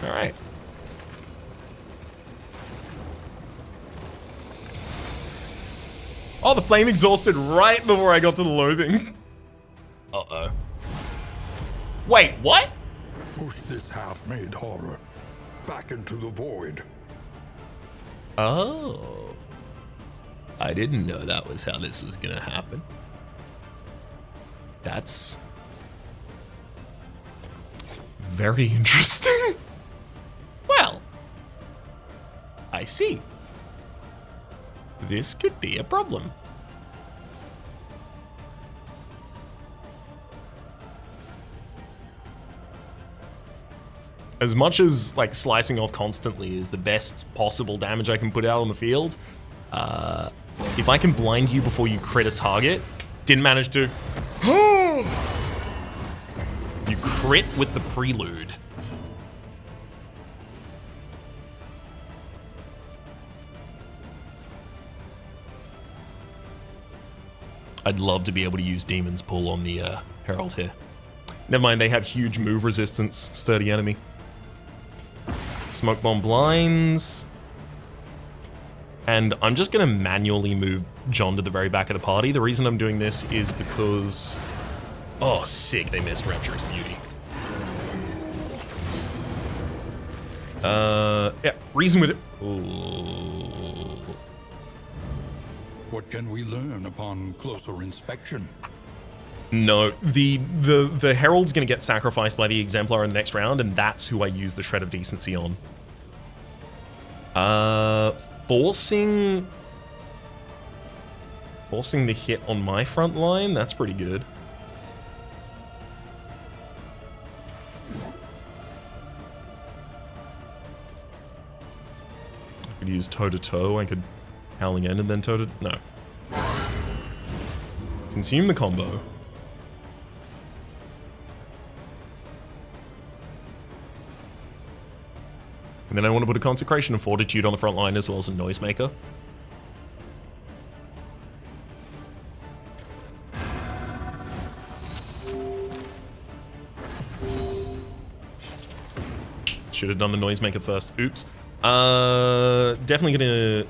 Alright. Oh, the flame exhausted right before I got to the loathing. Uh-oh. Wait, what? Push this half-made horror back into the void. Oh. I didn't know that was how this was gonna happen. That's very interesting. Well, I see. This could be a problem. As much as like slicing off constantly is the best possible damage I can put out on the field, if I can blind you before you crit a target, didn't manage to. You crit with the prelude. I'd love to be able to use Demon's Pull on the Herald here. Never mind, they have huge move resistance, sturdy enemy. Smoke Bomb blinds. And I'm just gonna manually move John to the very back of the party. The reason I'm doing this is because... oh, sick, they missed Rapturous Beauty. Yeah, reason with it. Ooh. What can we learn upon closer inspection? No, the Herald's gonna get sacrificed by the Exemplar in the next round, and that's who I use the Shred of Decency on. Forcing the hit on my front line, that's pretty good. I could use toe-to-toe, I could Howling End and then toe-to... no. Consume the combo. And then I want to put a Consecration of Fortitude on the front line as well as a Noisemaker. Should have done the Noisemaker first. Oops. Definitely gonna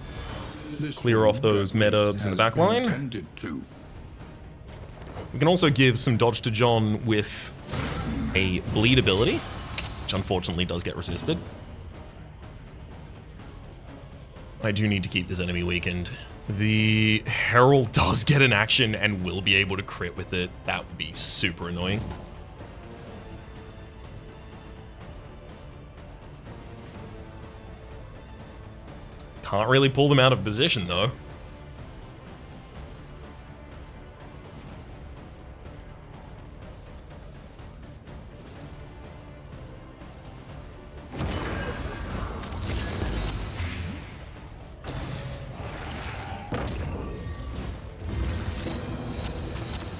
clear off those med herbs in the back line. We can also give some dodge to John with a bleed ability, which unfortunately does get resisted. I do need to keep this enemy weakened. The Herald does get an action and will be able to crit with it. That would be super annoying. Can't really pull them out of position, though.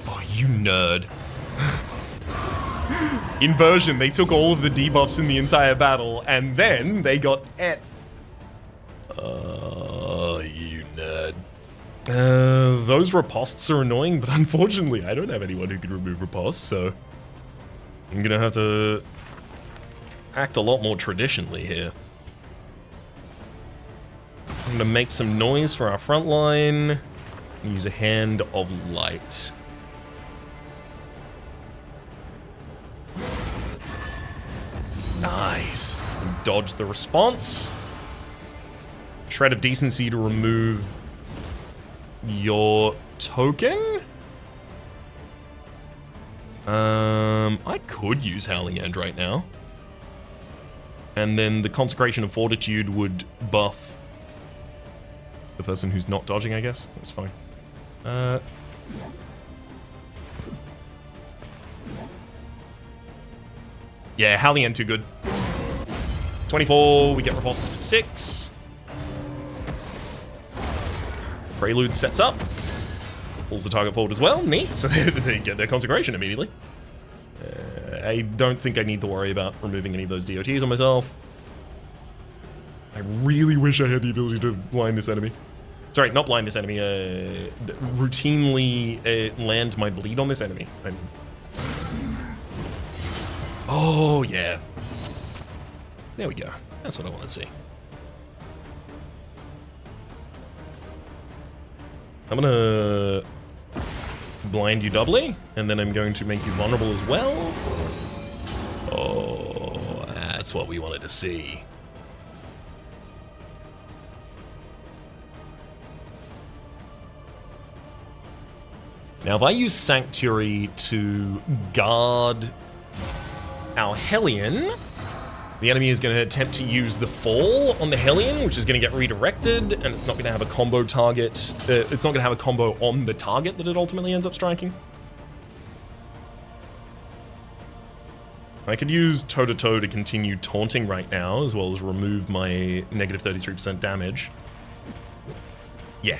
Oh, you nerd. Inversion, they took all of the debuffs in the entire battle, and then they got et. You nerd. Those ripostes are annoying, but unfortunately I don't have anyone who can remove ripostes, so I'm gonna have to act a lot more traditionally here. I'm gonna make some noise for our front line and use a Hand of Light. Nice. Dodge the response. Shred of Decency to remove your token? I could use Howling End right now. And then the Consecration of Fortitude would buff the person who's not dodging, I guess. That's fine. Yeah, Howling End too good. 24, we get repulsed for 6. Prelude sets up. Pulls the target forward as well. Neat. So they get their Consecration immediately. I don't think I need to worry about removing any of those DOTs on myself. I really wish I had the ability to blind this enemy. Sorry, not blind this enemy. Routinely land my bleed on this enemy. Oh, yeah. There we go. That's what I want to see. I'm gonna blind you doubly, and then I'm going to make you vulnerable as well. Oh, that's what we wanted to see. Now, if I use Sanctuary to guard our Hellion, the enemy is going to attempt to use the Fall on the Hellion, which is going to get redirected, and it's not going to have a combo target. It's not going to have a combo on the target that it ultimately ends up striking. I could use toe-to-toe to continue taunting right now, as well as remove my negative 33% damage. Yeah.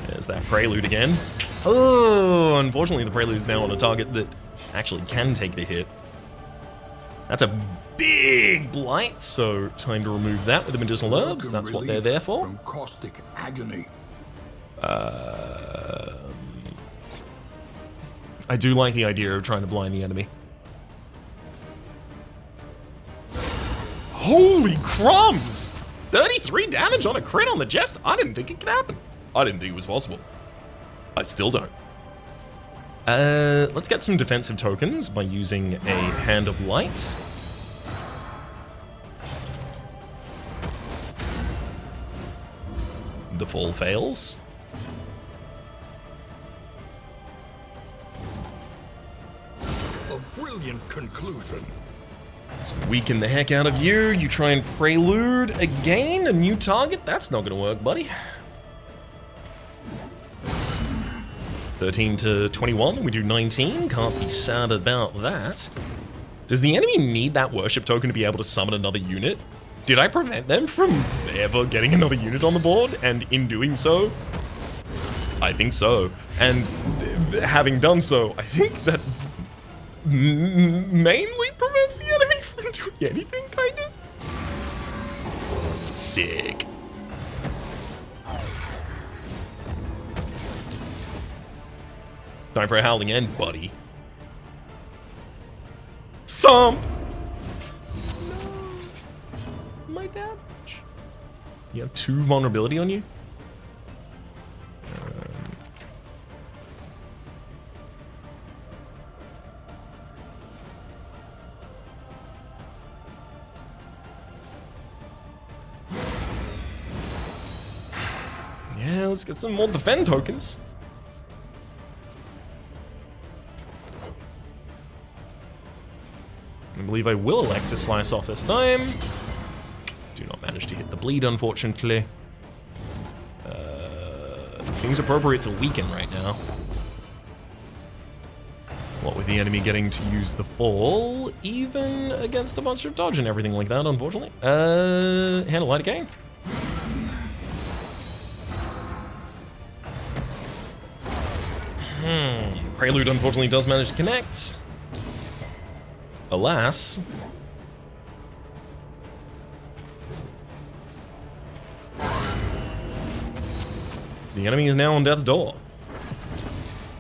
There's that Prelude again. Oh, unfortunately the Prelude is now on a target that actually can take the hit. That's a big blight, so time to remove that with the medicinal herbs. That's what they're there for. From caustic agony. I do like the idea of trying to blind the enemy. Holy crumbs! 33 damage on a crit on the Jest? I didn't think it could happen. I didn't think it was possible. I still don't. Let's get some defensive tokens by using a Hand of Light. The Fall fails. A brilliant conclusion. Let's weaken the heck out of you. You try and Prelude again, a new target. That's not gonna work, buddy. 13 to 21, we do 19. Can't be sad about that. Does the enemy need that worship token to be able to summon another unit? Did I prevent them from ever getting another unit on the board? And in doing so, I think so. And having done so, I think that mainly prevents the enemy from doing anything, kind of. Sick. Time for a howling end, buddy. Thump! No. My damage. You have 2 vulnerability on you? Yeah, let's get some more defend tokens. I believe I will elect to slice off this time. Do not manage to hit the bleed, unfortunately. Seems appropriate to weaken right now. What with the enemy getting to use the fall, even against a bunch of dodge and everything like that, unfortunately. Handle light again. Prelude unfortunately does manage to connect. Alas. The enemy is now on death's door.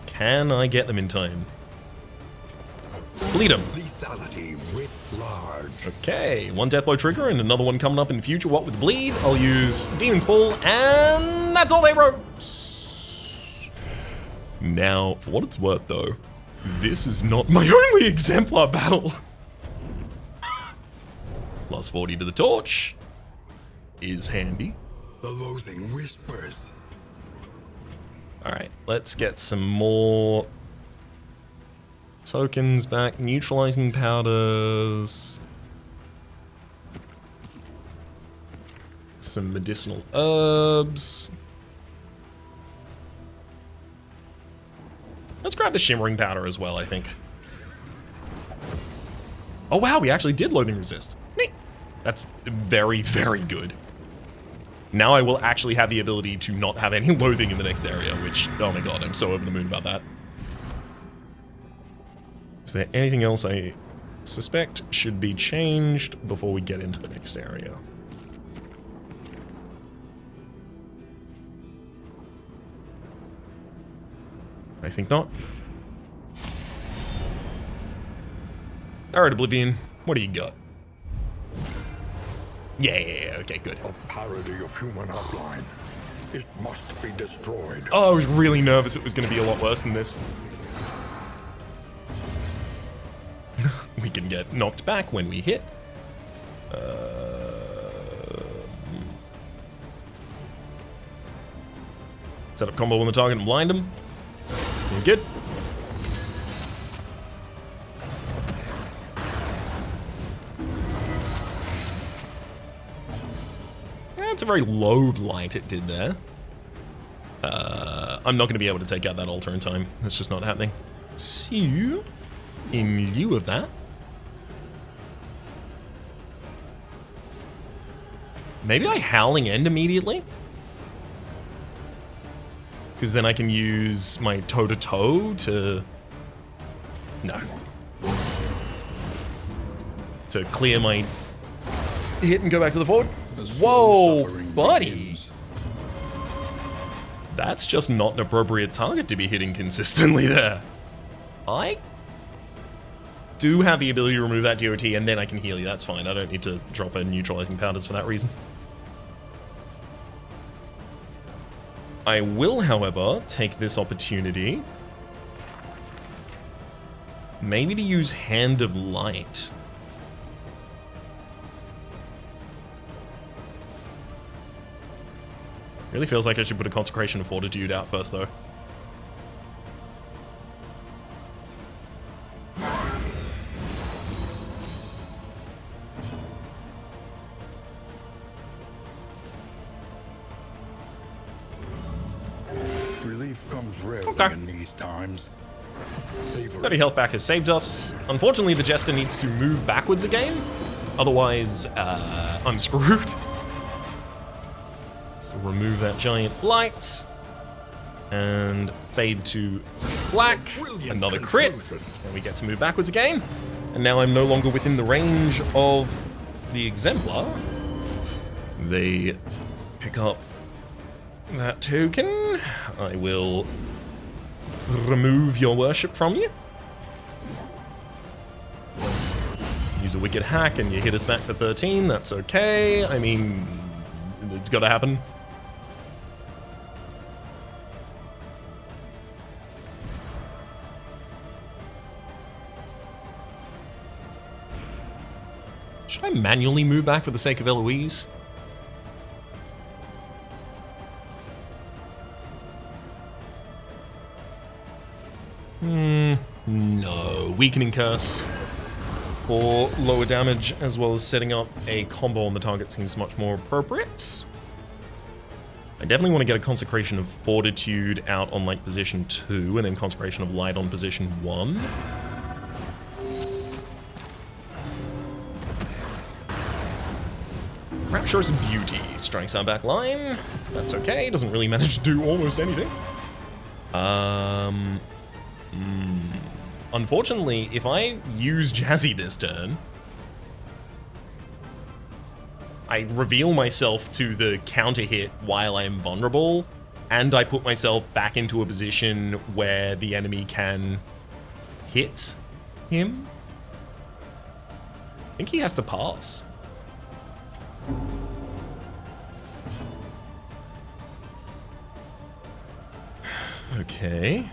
Can I get them in time? Bleed them. Lethality writ large. Okay, 1 death blow trigger and another one coming up in the future. What with bleed? I'll use Demon's Pull, and that's all they wrote. Now, for what it's worth though, this is not my only Exemplar battle. Plus 40 to the torch is handy. The loathing whispers. Alright, let's get some more tokens back. Neutralizing powders. Some medicinal herbs. Let's grab the shimmering powder as well, I think. Oh wow, we actually did loathing resist. Neat. That's very, very good. Now I will actually have the ability to not have any loathing in the next area, which, oh my god, I'm so over the moon about that. Is there anything else I suspect should be changed before we get into the next area? I think not. Alright, Oblivion, what do you got? Yeah, okay, good. A parody of human outline. It must be destroyed. Oh, I was really nervous it was going to be a lot worse than this. We can get knocked back when we hit. Set up combo on the target and blind him. Seems good. That's a very low light it did there. I'm not going to be able to take out that altar in time. That's just not happening. So, in lieu of that, maybe I Howling End immediately? Because then I can use my toe-to-toe to... No. To clear my hit and go back to the forward. Whoa, buddy! That's just not an appropriate target to be hitting consistently there. I do have the ability to remove that DOT and then I can heal you. That's fine. I don't need to drop in neutralizing powders for that reason. I will, however, take this opportunity maybe to use Hand of Light. Really feels like I should put a Consecration of Fortitude out first, though. Relief comes rarely Okay. in these times. Savor 30 health back has saved us. Unfortunately, the Jester needs to move backwards again. Otherwise, I'm screwed. So remove that giant light. And fade to black. Another crit. And we get to move backwards again. And now I'm no longer within the range of the Exemplar. They pick up that token. I will remove your worship from you. Use a wicked hack and you hit us back for 13. That's okay. I mean, it's gotta happen. Should I manually move back for the sake of Eloise? No. Weakening Curse for lower damage, as well as setting up a combo on the target seems much more appropriate. I definitely want to get a Consecration of Fortitude out on like position 2, and then Consecration of Light on position 1. Rapturous Beauty strikes our back line. That's okay, doesn't really manage to do almost anything. Unfortunately, if I use Jazzy this turn, I reveal myself to the counter hit while I am vulnerable, and I put myself back into a position where the enemy can hit him. I think he has to pass. Okay.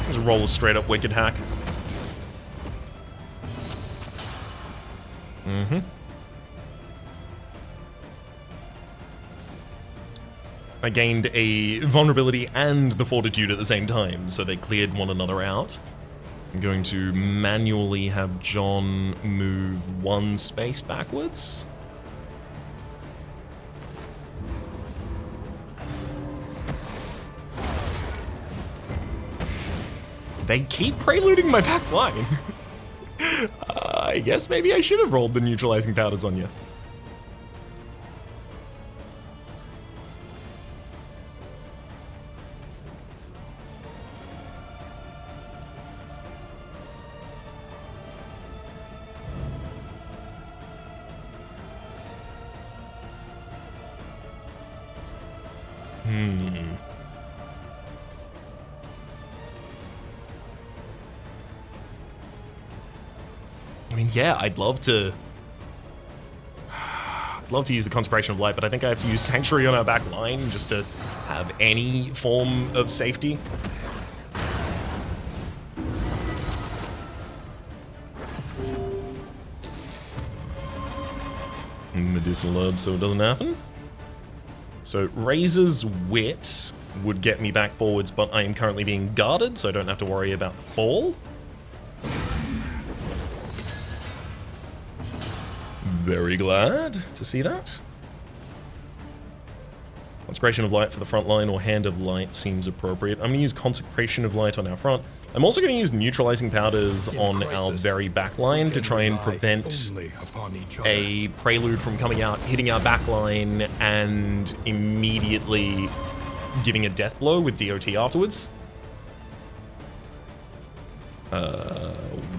Just roll a straight up wicked hack. I gained a vulnerability and the fortitude at the same time, so they cleared one another out. I'm going to manually have John move 1 space backwards. They keep preluding my back line. I guess maybe I should have rolled the neutralizing powders on you. I mean, yeah, I'd love to use the Consecration of Light, but I think I have to use Sanctuary on our back line just to have any form of safety. Medicinal herb so it doesn't happen. So Razor's Wit would get me back forwards, but I am currently being guarded, so I don't have to worry about the fall. Very glad to see that. Consecration of Light for the front line or Hand of Light seems appropriate. I'm going to use Consecration of Light on our front. I'm also going to use Neutralizing Powders on our very back line to try and prevent a Prelude from coming out, hitting our back line, and immediately giving a death blow with DOT afterwards.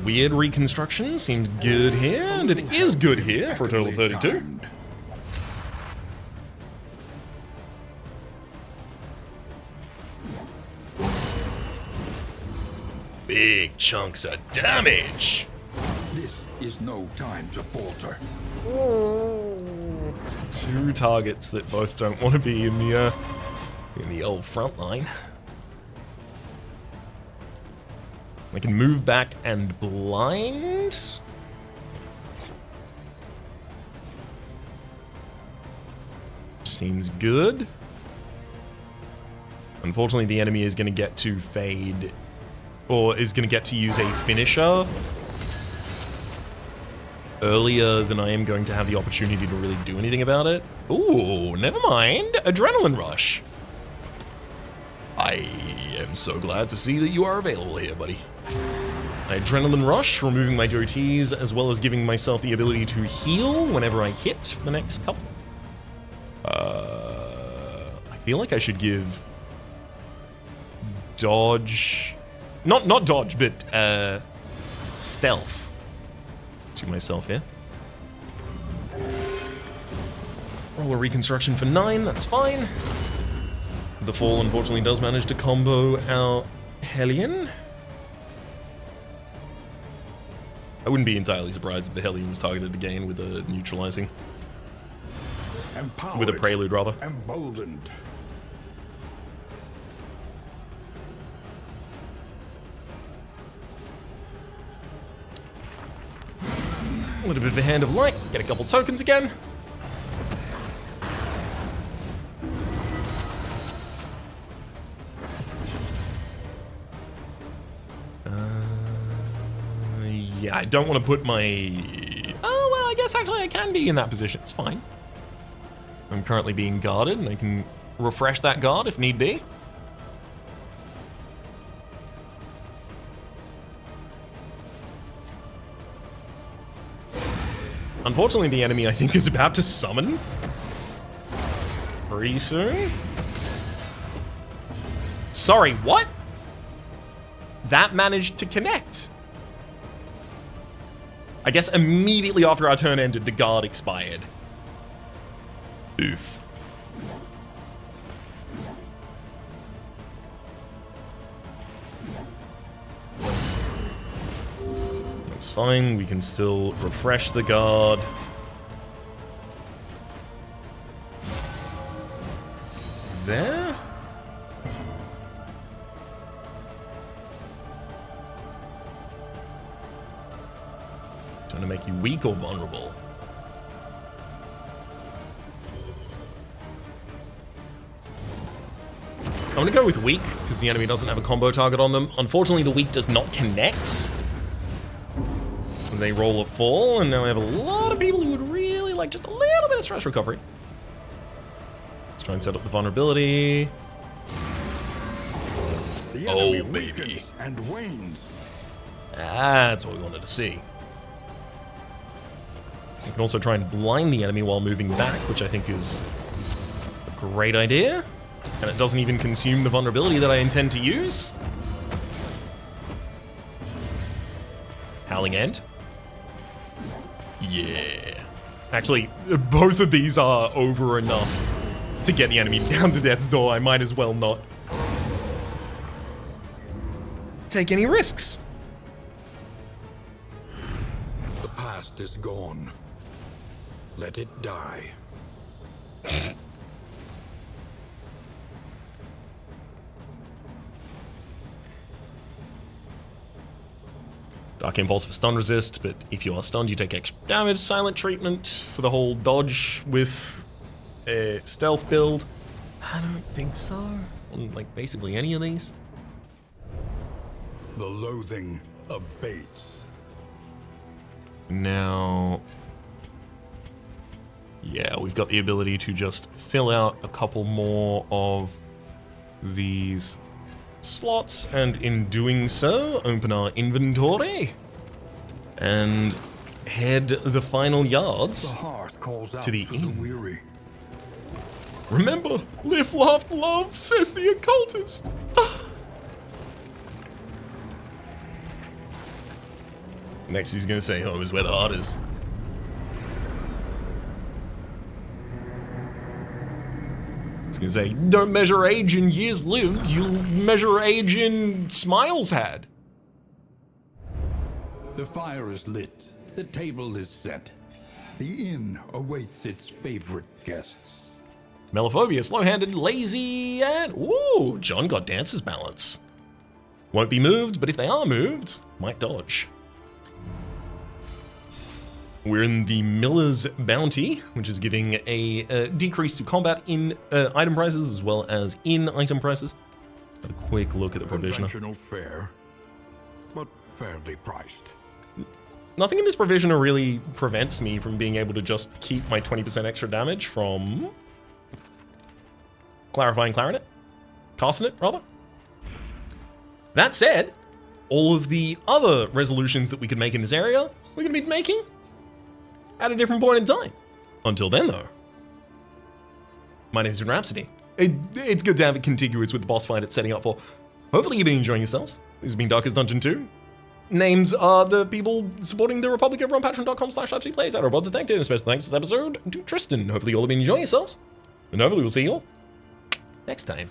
Weird Reconstruction seems good here, and it is good here for a total of 32. Big chunks of damage. This is no time to falter. Two targets that both don't want to be in the old front line. I can move back and blind. Seems good. Unfortunately, the enemy is going to get to fade or is going to get to use a finisher earlier than I am going to have the opportunity to really do anything about it. Ooh, never mind. Adrenaline rush. I am so glad to see that you are available here, buddy. Adrenaline rush, removing my doties, as well as giving myself the ability to heal whenever I hit for the next couple. I feel like I should give dodge, not dodge, but stealth to myself here. Roll a reconstruction for 9, that's fine. The fall unfortunately does manage to combo our Hellion. I wouldn't be entirely surprised if the Hellion was targeted again with a neutralizing. Empowered, with a prelude, rather. Emboldened. A little bit of a hand of light, get a couple tokens again. Yeah, I don't want to put my... Oh, well, I guess actually I can be in that position. It's fine. I'm currently being guarded, and I can refresh that guard if need be. Unfortunately, the enemy, I think, is about to summon pretty soon. Sorry, what? That managed to connect. I guess immediately after our turn ended, the guard expired. Oof. That's fine, we can still refresh the guard. There? Trying to make you weak or vulnerable. I'm gonna go with weak, because the enemy doesn't have a combo target on them. Unfortunately, the weak does not connect. They roll a fall, and now I have a lot of people who would really like just a little bit of stress recovery. Let's try and set up the vulnerability. The Oh, enemy baby. weakens and wanes. That's what we wanted to see. You can also try and blind the enemy while moving back, which I think is a great idea. And it doesn't even consume the vulnerability that I intend to use. Howling End. Yeah. Actually, both of these are over enough to get the enemy down to death's door. I might as well not take any risks. The past is gone. Let it die. Dark Impulse for stun resist, but if you are stunned, you take extra damage. Silent treatment for the whole dodge with a stealth build. I don't think so. On, like, basically any of these. The loathing abates. Now, yeah, we've got the ability to just fill out a couple more of these slots, and in doing so, open our inventory and head the final yards The hearth calls out to the to inn. the weary. Remember, live, laugh, love, says the occultist. Next he's gonna say home is where the heart is. He's gonna say, don't measure age in years lived, you'll measure age in smiles had. The fire is lit. The table is set. The inn awaits its favorite guests. Melophobia, slow-handed, lazy, and ooh, John got dancer's balance. Won't be moved, but if they are moved, might dodge. We're in the Miller's Bounty, which is giving a decrease to combat in item prices as well as in item prices. Got a quick look at the provisioner. Conventional fare. fairly priced. Nothing in this provisioner really prevents me from being able to just keep my 20% extra damage from Clarifying Clarinet? Casting it, rather. That said, all of the other resolutions that we could make in this area, we're going to be making at a different point in time. Until then, though, my name is Rhapsody. It's good to have it contiguous with the boss fight it's setting up for. Hopefully you've been enjoying yourselves. This has been Darkest Dungeon 2. Names are the people supporting the Republic over on patreon.com/LapsityPlays. Out of above the thank you, and a special thanks this episode to Tristan. Hopefully you all have been enjoying yourselves. And hopefully we'll see you all next time.